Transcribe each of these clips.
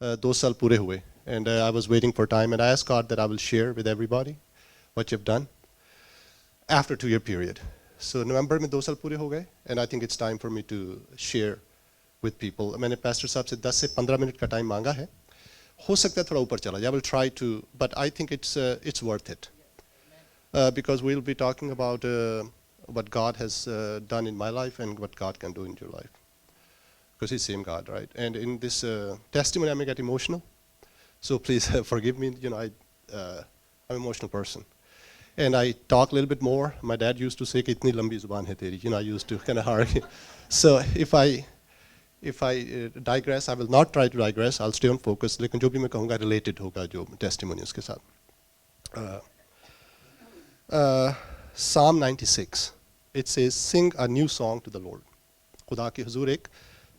2 साल पूरे हुए, and I was waiting for time, and I asked God that I will share with everybody what you've done after 2-year period. So November में 2 साल पूरे हो गए, and I think it's time for me to share with people. मैंने pastor साहब से 10 से 15 minute का टाइम मांगा है, हो सकता है थोड़ा ऊपर चला जाए. I will try to, but I think it's worth it, because we'll be talking about what God has done in my life and what God can do in your life, because He's same God, right? And in this testimony, I may get emotional, so please forgive me. You know, I'm an emotional person, and I talk a little bit more. My dad used to say, "Kitni lambi zuban hai teri." You know, I used to kind of argue. So if I digress, I will not try to digress. I'll stay on focus. लेकिन जो भी मैं कहूँगा related होगा जो testimonies के साथ. Psalm 96. It says, "Sing a new song to the Lord." खुदा के हुजूर एक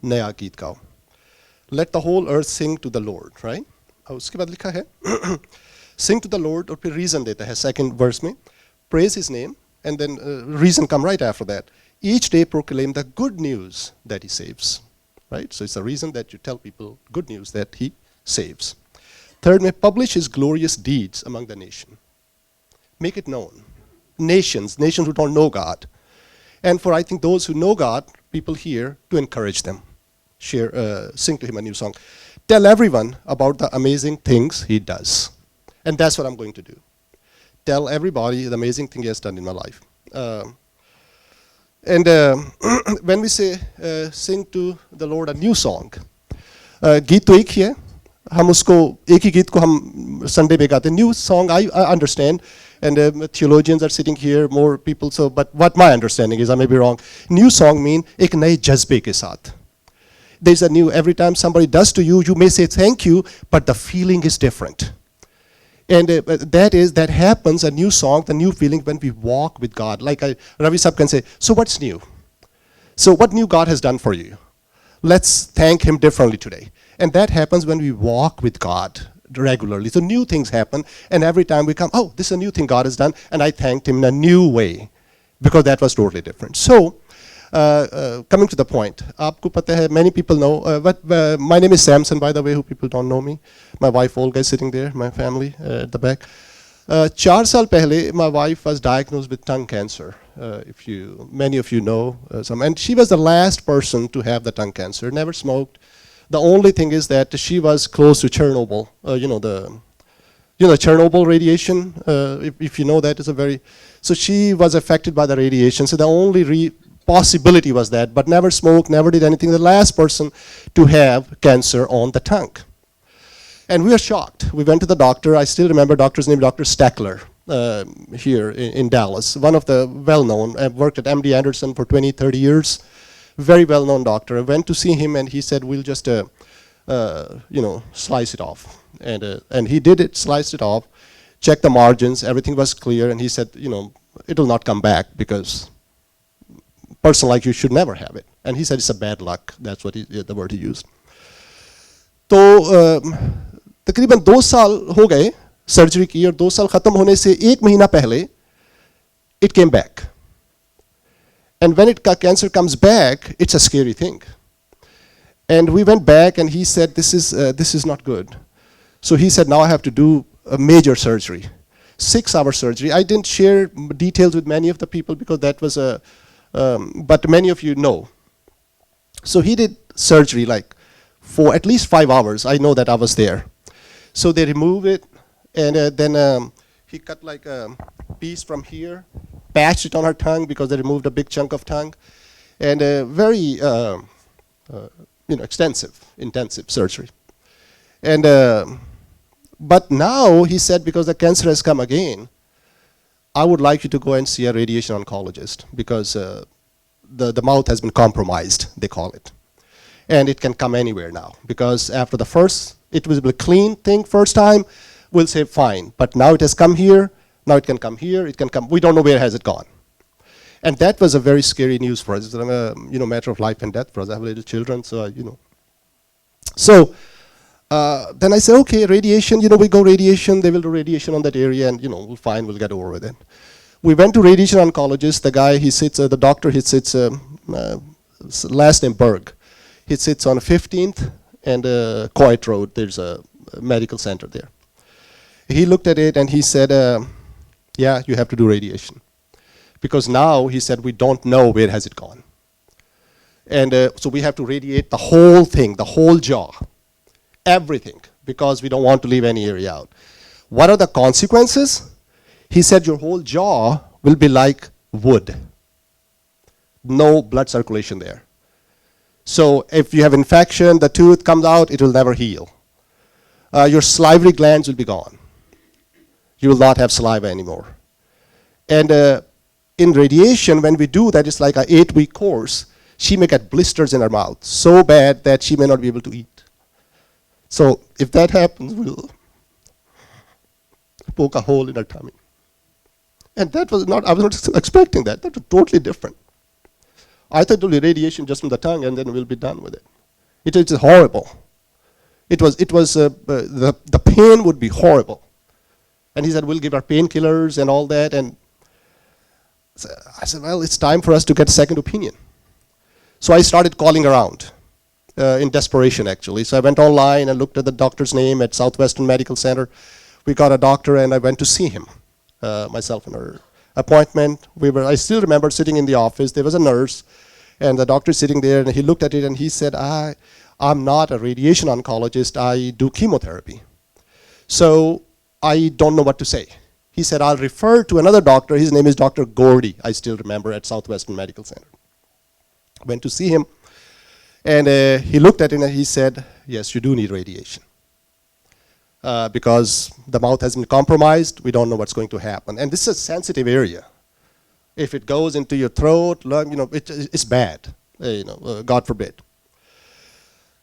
नया गीत गाओ. Let the whole earth sing to the Lord, right? और उसके बाद लिखा है sing to the Lord, और फिर reason देता है second verse में. Praise His name, and then reason come right after that. Each day proclaim the good news that He saves. Right? So it's a reason that you tell people good news that He saves. Third, may publish His glorious deeds among the nation. Make it known. Nations who don't know God. And for, I think, those who know God, people here, to encourage them. Share, sing to Him a new song. Tell everyone about the amazing things He does. And that's what I'm going to do. Tell everybody the amazing thing He has done in my life. And when we say sing to the Lord a new song, गीत तो एक ही है, हम उसको एक ही गीत को हम Sunday में गाते हैं. New song, I understand, and theologians are sitting here, more people. So, but what my understanding is, I may be wrong. New song mean एक नए जज्बे के साथ. There's a new. Every time somebody does to you, you may say thank you, but the feeling is different. And that happens, a new song, the new feeling when we walk with God. Like Ravi Sahib can say, so what's new? So what new God has done for you? Let's thank Him differently today. And that happens when we walk with God regularly. So new things happen, and every time we come, oh, this is a new thing God has done, and I thanked Him in a new way, because that was totally different. So, coming to the point, आपको पता है, many people know, but my name is Samson, by the way, who people don't know me. My wife Olga is sitting there, my family at the back. 4 साल पहले, my wife was diagnosed with tongue cancer. Many of you know some, and she was the last person to have the tongue cancer. Never smoked. The only thing is that she was close to Chernobyl. Chernobyl radiation. If you know that, is a very. So she was affected by the radiation. So the only possibility was that, but never smoked, never did anything. The last person to have cancer on the tongue. And we were shocked. We went to the doctor. I still remember doctor's name, Dr. Steckler, here in Dallas. One of the well-known. I've worked at MD Anderson for 20, 30 years. Very well-known doctor. I went to see him, and he said, we'll just, slice it off. And he did it, sliced it off, checked the margins, everything was clear, and he said, it will not come back, because person like you should never have it. And he said it's a bad luck. That's what the word he used. तो तकरीबन 2 साल हो गए surgery की, और 2 साल खत्म होने से 1 महीना पहले it came back. And when cancer comes back, it's a scary thing. And we went back, and he said, this is not good. So he said, now I have to do a major surgery, 6-hour surgery. I didn't share details with many of the people, because that was but many of you know. So he did surgery like for at least 5 hours. I know that I was there. So they removed it, and then he cut like a piece from here, patched it on her tongue, because they removed a big chunk of tongue, and very extensive, intensive surgery. And but now he said, because the cancer has come again, I would like you to go and see a radiation oncologist, because the mouth has been compromised, they call it. And it can come anywhere now, because after the first, it was a clean thing first time, we'll say fine. But now it has come here, now it can come here, it can come, we don't know where has it gone. And that was a very scary news for us. It's a matter of life and death for us. I have little children, so So then I said, okay, radiation, we go radiation, they will do radiation on that area, and we'll fine, we'll get over with it. We went to radiation oncologist. The guy, he sits, the doctor, he sits, last name Berg. He sits on 15th and Coit Road. There's a medical center there. He looked at it and he said, yeah, you have to do radiation. Because now, he said, we don't know where has it gone. And so we have to radiate the whole thing, the whole jaw, everything, because we don't want to leave any area out. What are the consequences? He said your whole jaw will be like wood. No blood circulation there. So if you have infection, the tooth comes out, it will never heal. Your salivary glands will be gone. You will not have saliva anymore. And in radiation, when we do that, it's like an 8-week course. She may get blisters in her mouth so bad that she may not be able to eat. So if that happens, we'll poke a hole in her tummy. And that was not, I was not expecting that. That was totally different. I thought it would be radiation just from the tongue and then we'll be done with it. It is horrible. The pain would be horrible. And he said, we'll give her painkillers and all that. And I said, well, it's time for us to get a second opinion. So I started calling around in desperation, actually. So I went online and looked at the doctor's name at Southwestern Medical Center. We got a doctor, and I went to see him, myself and her appointment. I still remember sitting in the office. There was a nurse, and the doctor sitting there, and he looked at it, and he said, I'm not a radiation oncologist. I do chemotherapy. So I don't know what to say. He said, I'll refer to another doctor. His name is Dr. Gordy, I still remember, at Southwestern Medical Center. Went to see him, and he looked at it, and he said, yes, you do need radiation. Because the mouth has been compromised, we don't know what's going to happen. And this is a sensitive area. If it goes into your throat, lung, it's bad, God forbid.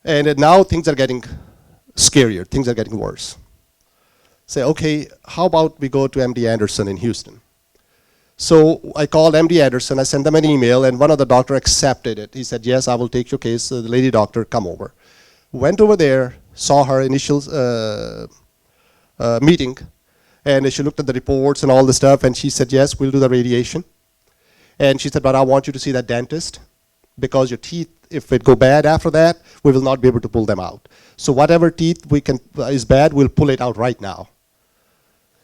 And now things are getting scarier, things are getting worse. Say, okay, how about we go to MD Anderson in Houston? So I called MD Anderson, I sent them an email, and one of the doctors accepted it. He said, yes, I will take your case. The lady doctor, come over. Went over there, saw her initial meeting, and she looked at the reports and all the stuff, and she said, yes, we'll do the radiation. And she said, but I want you to see that dentist, because your teeth, if it go bad after that, we will not be able to pull them out. So whatever teeth is bad, we'll pull it out right now.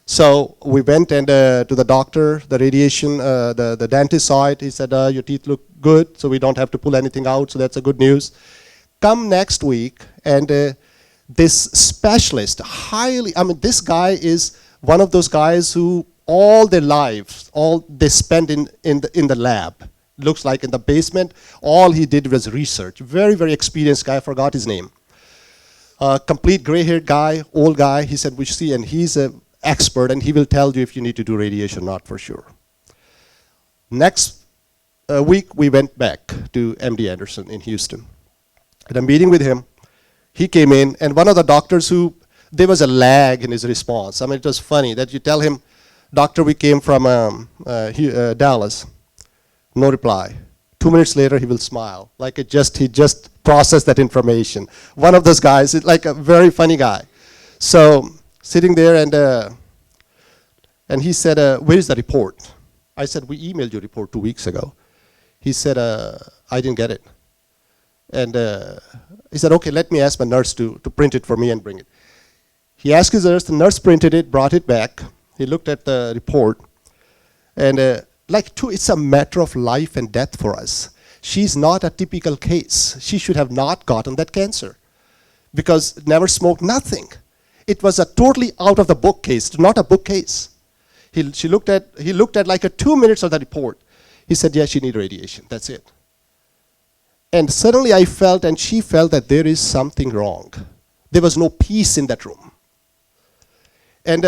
So we went and to the doctor, the radiation, the dentist saw it. He said, your teeth look good, so we don't have to pull anything out, so that's a good news. Come next week, and this specialist, this guy is one of those guys who all their lives, they spend in the lab. Looks like in the basement, all he did was research. Very, very experienced guy, I forgot his name. Complete gray-haired guy, old guy. He said, we see, and he's an expert, and he will tell you if you need to do radiation or not for sure. Next week, we went back to MD Anderson in Houston. At a meeting with him, he came in, and one of the doctors there was a lag in his response. I mean, it was funny that you tell him, doctor, we came from Dallas. No reply. 2 minutes later, he will smile, like he just processed that information. One of those guys, like a very funny guy. So sitting there, and he said, where is the report? I said, we emailed your report 2 weeks ago. He said, I didn't get it. And he said, okay, let me ask my nurse to print it for me and bring it. He asked his nurse, the nurse printed it, brought it back. He looked at the report, and it's a matter of life and death for us. She's not a typical case. She should have not gotten that cancer because never smoked, nothing. It was a totally out of the book case, not a book case. He looked at like 2 minutes of the report. He said, yeah, she needs radiation, that's it. And suddenly I felt, and she felt, that there is something wrong. There was no peace in that room. And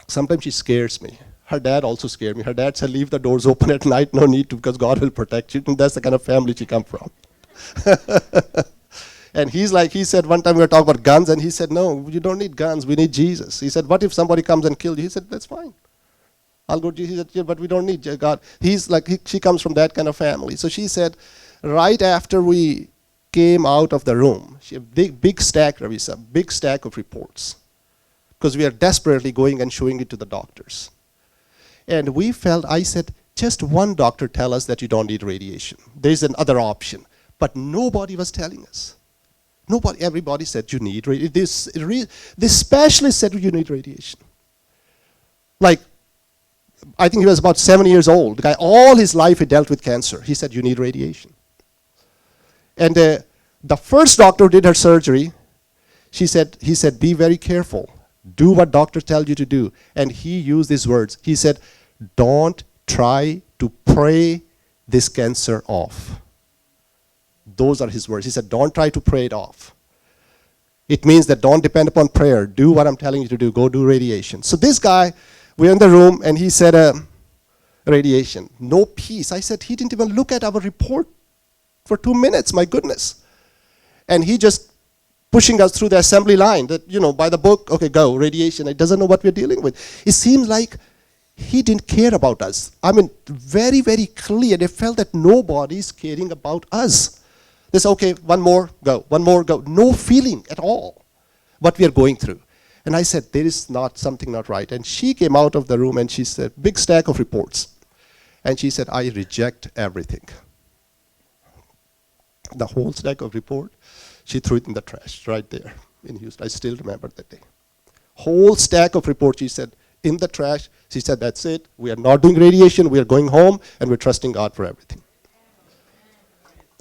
sometimes she scares me. Her dad also scared me. Her dad said, leave the doors open at night, no need to, because God will protect you. And that's the kind of family she comes from. And he said, one time we were talking about guns, and he said, no, you don't need guns, we need Jesus. He said, what if somebody comes and kills you? He said, that's fine. I'll go to Jesus. He said, yeah, but we don't need God. She comes from that kind of family. So she said, right after we came out of the room, she had a big stack, Ravisa, big stack of reports, because we are desperately going and showing it to the doctors. And we felt, I said, just one doctor tell us that you don't need radiation. There's another option. But nobody was telling us. Nobody, everybody said you need radiation. This specialist said you need radiation. Like, I think he was about 70 years old. The guy, all his life he dealt with cancer. He said you need radiation. And the first doctor who did her surgery, he said, be very careful. Do what doctors tell you to do. And he used these words. He said, don't try to pray this cancer off. Those are his words. He said, don't try to pray it off. It means that don't depend upon prayer. Do what I'm telling you to do. Go do radiation. So this guy, we're in the room, and he said, radiation. No peace. I said, he didn't even look at our report for 2 minutes. My goodness. And he just pushing us through the assembly line that, by the book, okay, go, radiation. He doesn't know what we're dealing with. It seems like he didn't care about us. I mean, very, very clear. They felt that nobody's caring about us. They said, okay, one more, go. No feeling at all what we are going through. And I said, there is something not right. And she came out of the room and she said, big stack of reports. And she said, I reject everything. The whole stack of report, she threw it in the trash right there in Houston. I still remember that day. Whole stack of reports, she said, in the trash. She said, that's it. We are not doing radiation. We are going home, and we're trusting God for everything.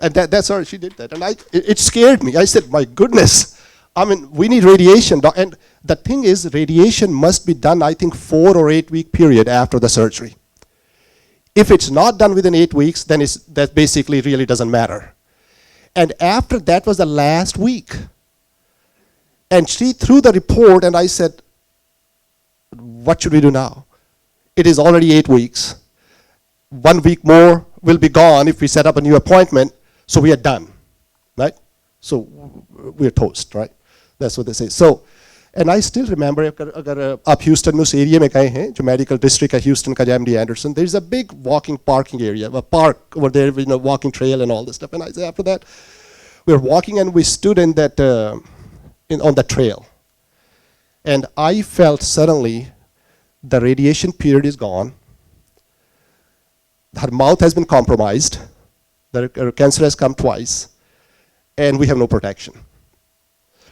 And that's her. She did that. And it scared me. I said, my goodness. I mean, we need radiation. And the thing is, radiation must be done, I think, 4 or 8 week period after the surgery. If it's not done within 8 weeks, then that basically really doesn't matter. And after that was the last week. And she threw the report, and I said, what should we do now? It is already 8 weeks. 1 week more will be gone if we set up a new appointment, so we are done, right? So we're toast, right? That's what they say. So, and I still remember, अगर आप Houston में उस area में गए हैं, जो medical district है Houston का MD Anderson, there's a big parking area, a park over there, walking trail and all this stuff. And I said, after that, we were walking and we stood in that, on the trail. And I felt suddenly the radiation period is gone. Her mouth has been compromised. Her cancer has come twice. And we have no protection.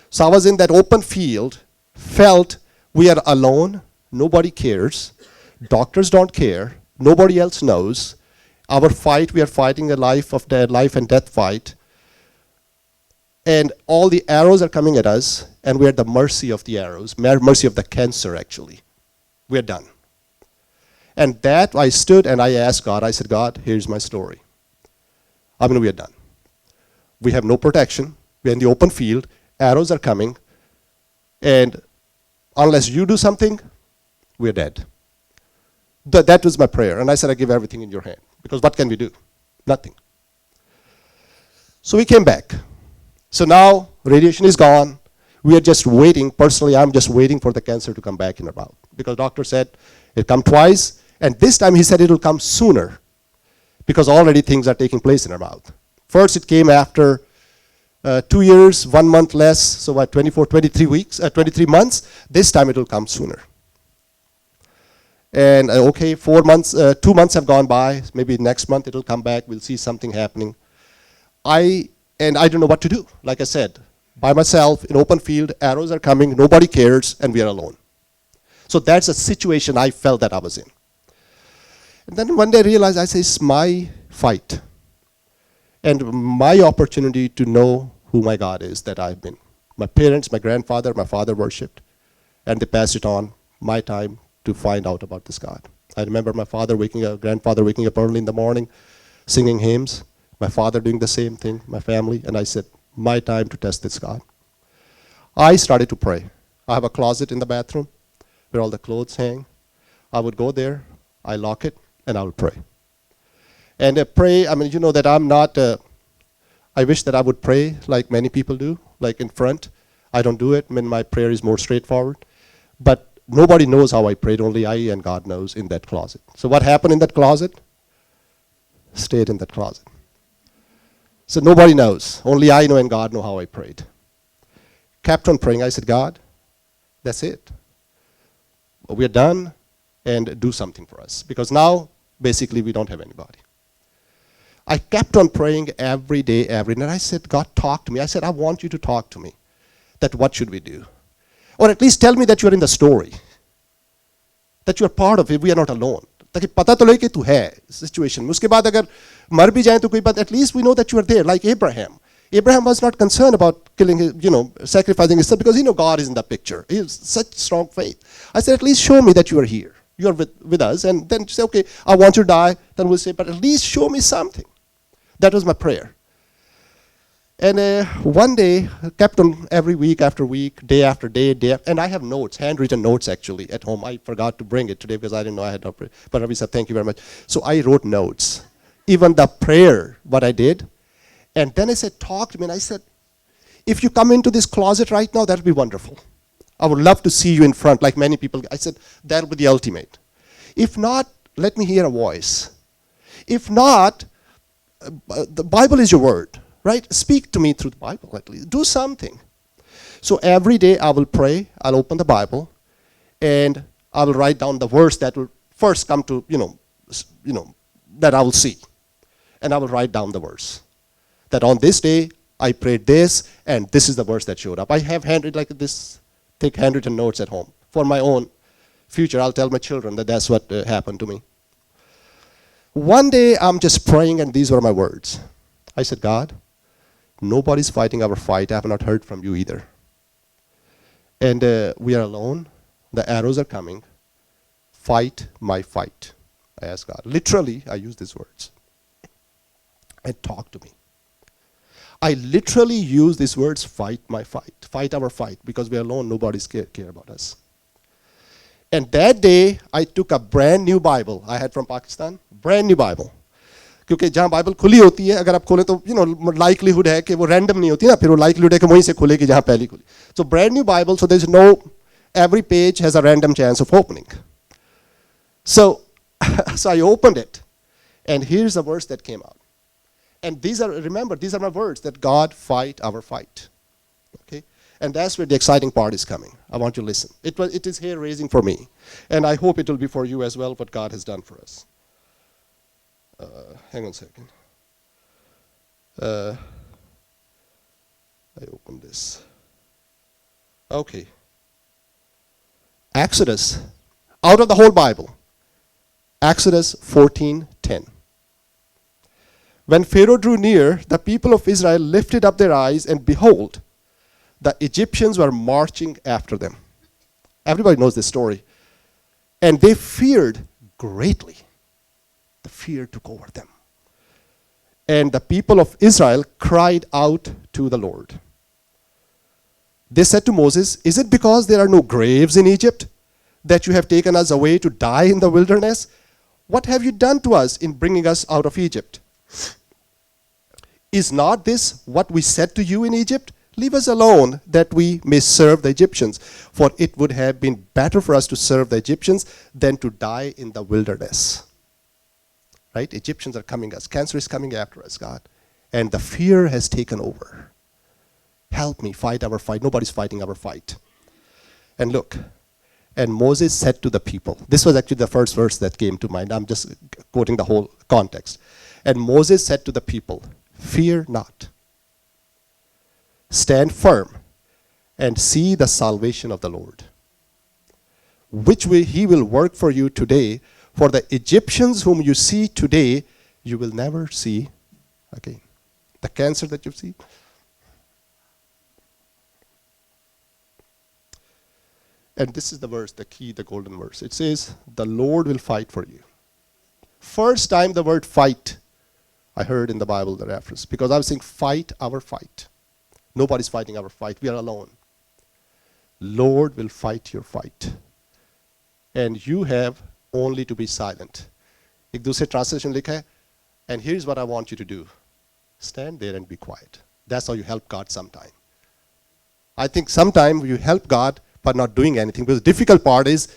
So I was in that open field, felt we are alone, nobody cares, doctors don't care, nobody else knows. Our fight, we are fighting a life and death fight. And all the arrows are coming at us, and we're at the mercy of the arrows, mercy of the cancer, actually. We're done. And that I stood and I asked God, I said, God, here's my story. I mean, we are done. We have no protection. We're in the open field. Arrows are coming. And unless you do something, we're dead. That was my prayer. And I said, I give everything in your hand. Because what can we do? Nothing. So we came back. So now radiation is gone. We are just waiting. Personally, I'm just waiting for the cancer to come back in her mouth. Because doctor said it come twice. And this time he said it will come sooner. Because already things are taking place in her mouth. First it came after 2 years, 1 month less. So what, 23 months. This time it will come sooner. And okay, 4 months, 2 months have gone by. Maybe next month it will come back. We'll see something happening. I don't know what to do. Like I said, by myself, in open field, arrows are coming, nobody cares, and we are alone. So that's a situation I felt that I was in. And then one day I realized, I say, it's my fight. And my opportunity to know who my God is that I've been. My parents, my grandfather, my father worshipped. And they passed it on, my time to find out about this God. I remember my grandfather waking up early in the morning, singing hymns. My father doing the same thing, my family, and I said, my time to test this God. I started to pray. I have a closet in the bathroom where all the clothes hang. I would go there, I lock it, and I would pray. And pray, I mean, you know that I'm not, I wish that I would pray like many people do, like in front. I don't do it. I mean, my prayer is more straightforward. But nobody knows how I prayed, only I and God knows in that closet. So what happened in that closet? Stayed in that closet. So nobody knows. Only I know and God know how I prayed. Kept on praying. I said, God, that's it. We're done, and do something for us. Because now, basically, we don't have anybody. I kept on praying every day, every night. I said, God, talk to me. I said, I want you to talk to me. That what should we do? Or at least tell me that you're in the story. That you're part of it. We are not alone. ताकि पता तो लगे कि तू है situation में. उसके बाद अगर मर भी जाए तो कोई बात, at least we know that you are there, like Abraham. Abraham was not concerned about killing his, sacrificing his son because he knew God is in the picture. He has such strong faith. I said, at least show me that you are here. You are with us. And then say, okay, I want you to die. Then we'll say, but at least show me something. That was my prayer. And one day, I kept on every week after week, day after day, and I have notes, handwritten notes actually at home. I forgot to bring it today because I didn't know I had not prayed. But Ravi said, thank you very much. So I wrote notes, even the prayer, what I did. And then I said, talk to me. And I said, if you come into this closet right now, that would be wonderful. I would love to see you in front, like many people. I said, that would be the ultimate. If not, let me hear a voice. If not, the Bible is your word. Right? Speak to me through the Bible at least. Do something. So every day I will pray. I'll open the Bible, and I will write down the verse that will first come to that I will see, and I will write down the verse. That on this day I prayed this, and this is the verse that showed up. I have handwritten like this, thick handwritten notes at home for my own future. I'll tell my children that that's what happened to me. One day I'm just praying, and these were my words. I said, God, nobody's fighting our fight. I have not heard from you either. And we are alone. The arrows are coming. Fight my fight. I asked God. Literally, I use these words. And talk to me. I literally use these words, fight my fight. Fight our fight. Because we are alone, nobody's care about us. And that day, I took a brand new Bible I had from Pakistan. Brand new Bible. क्योंकि जहाँ Bible खुली होती है, अगर आप खोलें तो likelihood है कि वो रैंडम नहीं होती ना, फिर वो लाइकलीहुड है कि वहीं से खुलेगी जहाँ पहली खुली. So brand new Bible, so there's no, every page has a random chance of opening. So I opened it, and here's the verse that came out. And these are, remember, these are my words, that God fight our fight. Okay? And that's where the exciting part is coming. I want you to listen. It is hair raising for me. And I hope it will be for you as well, what God has done for us. Hang on a second. I opened this. Okay. Exodus, out of the whole Bible, Exodus 14:10. When Pharaoh drew near, the people of Israel lifted up their eyes, and behold, the Egyptians were marching after them. Everybody knows this story. And they feared greatly. The fear took over them. And the people of Israel cried out to the Lord. They said to Moses, is it because there are no graves in Egypt that you have taken us away to die in the wilderness? What have you done to us in bringing us out of Egypt? Is not this what we said to you in Egypt? Leave us alone that we may serve the Egyptians. For it would have been better for us to serve the Egyptians than to die in the wilderness. Right? Egyptians are coming us. Cancer is coming after us, God. And the fear has taken over. Help me fight our fight. Nobody's fighting our fight. And look, and Moses said to the people, this was actually the first verse that came to mind. I'm just quoting the whole context. And Moses said to the people, fear not. Stand firm and see the salvation of the Lord, which he will work for you today. For the Egyptians whom you see today, you will never see again. The cancer that you see. And this is the verse, the key, the golden verse. It says, the Lord will fight for you. First time the word fight I heard in the Bible, the reference. Because I was saying, fight our fight. Nobody's fighting our fight. We are alone. Lord will fight your fight. And you have only to be silent. एक दूसरे translation लिखा है, and here's what I want you to do. Stand there and be quiet. That's how you help God sometime. I think sometime you help God by not doing anything, because the difficult part is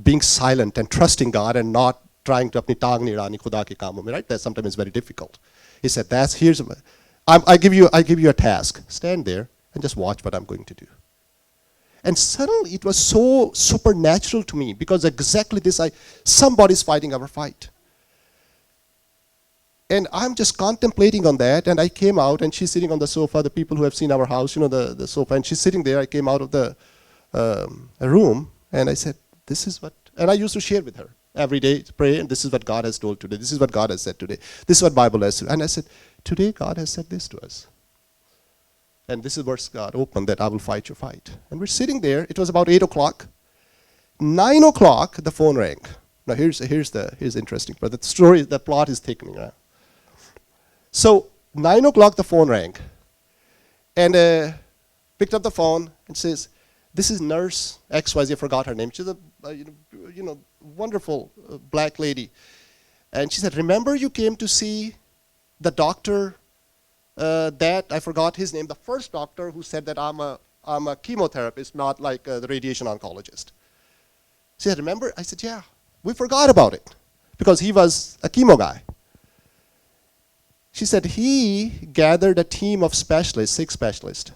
being silent and trusting God and not trying to अपनी टांग नहीं अड़ानी खुदा के कामों में, right? That sometimes is very difficult. He said, I give you a task. Stand there and just watch what I'm going to do. And suddenly it was so supernatural to me, because exactly this, somebody's fighting our fight. And I'm just contemplating on that, and I came out, and she's sitting on the sofa. The people who have seen our house, the sofa, and she's sitting there. I came out of the room, and I said, this is what, and I used to share with her every day, pray, and this is what God has told today. This is what God has said today. This is what Bible has said. And I said, today God has said this to us. And this is verse God opened, that I will fight your fight. And we're sitting there. It was about 8 o'clock. 9 o'clock, the phone rang. Now here's the interesting part. The story, the plot is thickening. So 9 o'clock, the phone rang. And picked up the phone and says, this is nurse XYZ, I forgot her name. She's a wonderful black lady. And she said, remember you came to see the doctor that, I forgot his name, the first doctor who said that I'm a chemotherapist, not like the radiation oncologist. She said, remember? I said, yeah, we forgot about it because he was a chemo guy. She said, he gathered a team of specialists, 6 specialists.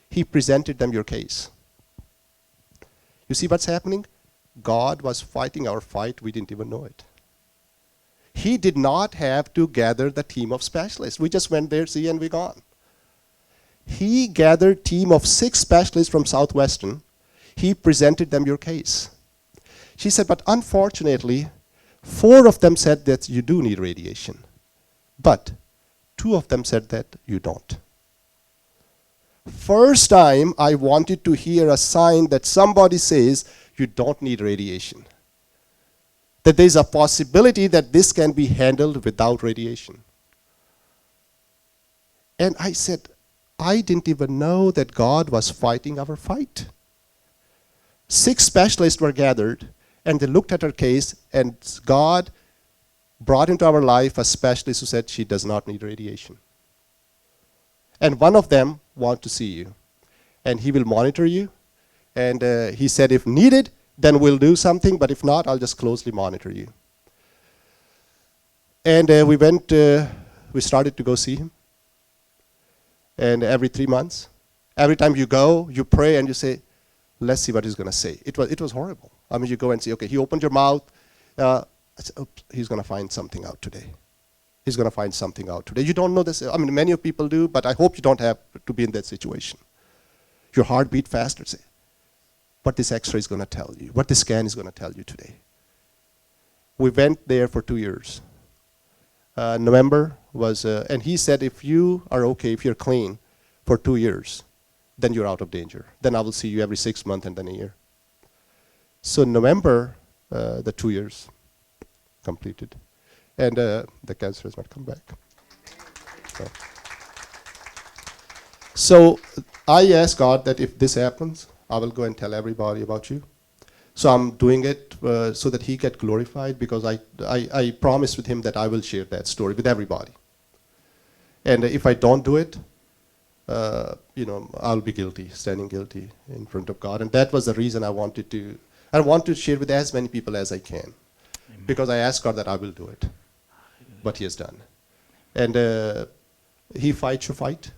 He presented them your case. You see what's happening? God was fighting our fight. We didn't even know it. He did not have to gather the team of specialists. We just went there, see, and we're gone. He gathered a team of 6 specialists from Southwestern. He presented them your case. She said, but unfortunately, 4 of them said that you do need radiation. But 2 of them said that you don't. First time I wanted to hear a sign that somebody says you don't need radiation. That there's a possibility that this can be handled without radiation. And I said, I didn't even know that God was fighting our fight. 6 specialists were gathered, and they looked at her case, and God brought into our life a specialist who said she does not need radiation. And one of them wants to see you. And he will monitor you. And he said, if needed, then we'll do something. But if not, I'll just closely monitor you. And we started to go see him. And every 3 months, every time you go, you pray and you say, let's see what he's going to say. It was horrible. I mean, you go and say, okay, he opened your mouth. I said, oops, he's going to find something out today. He's going to find something out today. You don't know this. I mean, many of people do, but I hope you don't have to be in that situation. Your heart beat faster. Say, what this X-ray is going to tell you, what this scan is going to tell you today. We went there for 2 years. November was, and he said, if you are okay, if you're clean for 2 years, then you're out of danger. Then I will see you every 6 months and then a year. So November, the 2 years completed. And the cancer has not come back. So I asked God that if this happens, I will go and tell everybody about you. So I'm doing it so that he get glorified, because I promised with him that I will share that story with everybody. And if I don't do it, I'll be guilty, standing guilty in front of God. And that was the reason I want to share with as many people as I can. Amen. Because I asked God that I will do it. But he has done. And he fights your fight.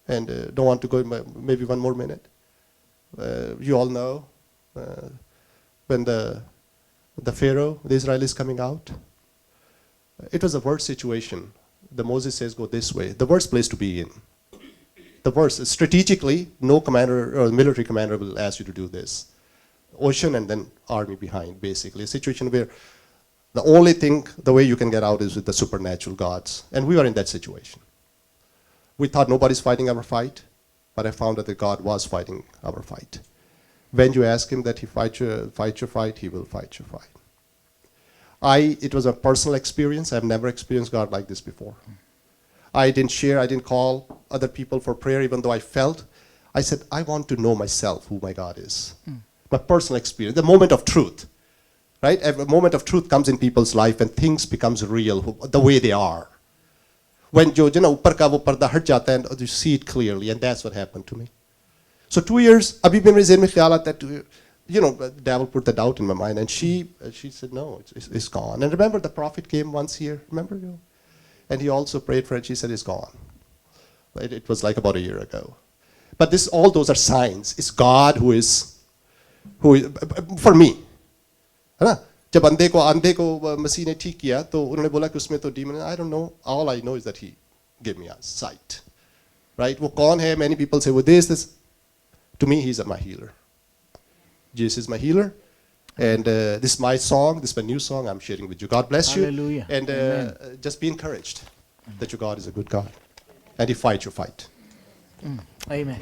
And don't want to go maybe 1 more minute. You all know when the Pharaoh, the Israelis coming out, it was a worst situation. The Moses says, go this way. The worst place to be in. The worst. Strategically, no commander or military commander will ask you to do this. Ocean and then army behind, basically. A situation where the only thing, the way you can get out is with the supernatural gods. And we were in that situation. We thought nobody's fighting our fight, but I found that God was fighting our fight. When you ask him that he fight your fight, he will fight your fight. It was a personal experience. I've never experienced God like this before. I didn't call other people for prayer, even though I felt. I said, I want to know myself who my God is. My personal experience, the moment of truth, right? A moment of truth comes in people's life and things becomes real, the way they are. When upar ka wo parda hat jata hai and you see it clearly, and that's what happened to me. So 2 years, abhi bhi mere zehn mein khayal aata hai, the devil put the doubt in my mind, and she said, no, it's gone. And remember, the prophet came once here, remember? And he also prayed for it. She said, it's gone. It was like about a year ago. But all those are signs. It's God who is for me. जब अंधे को मसीह ने ठीक किया तो उन्होंने बोला कि उसमें तो डीमन है. I don't know. All I know is that he gave me a sight. Right? वो कौन है? Many people say, well, this. To me, he's my healer. Jesus is my healer. And this is my song. This is my new song I'm sharing with you. God bless you. Hallelujah. And just be encouraged that your God is a good God. And he fights your fight. Amen.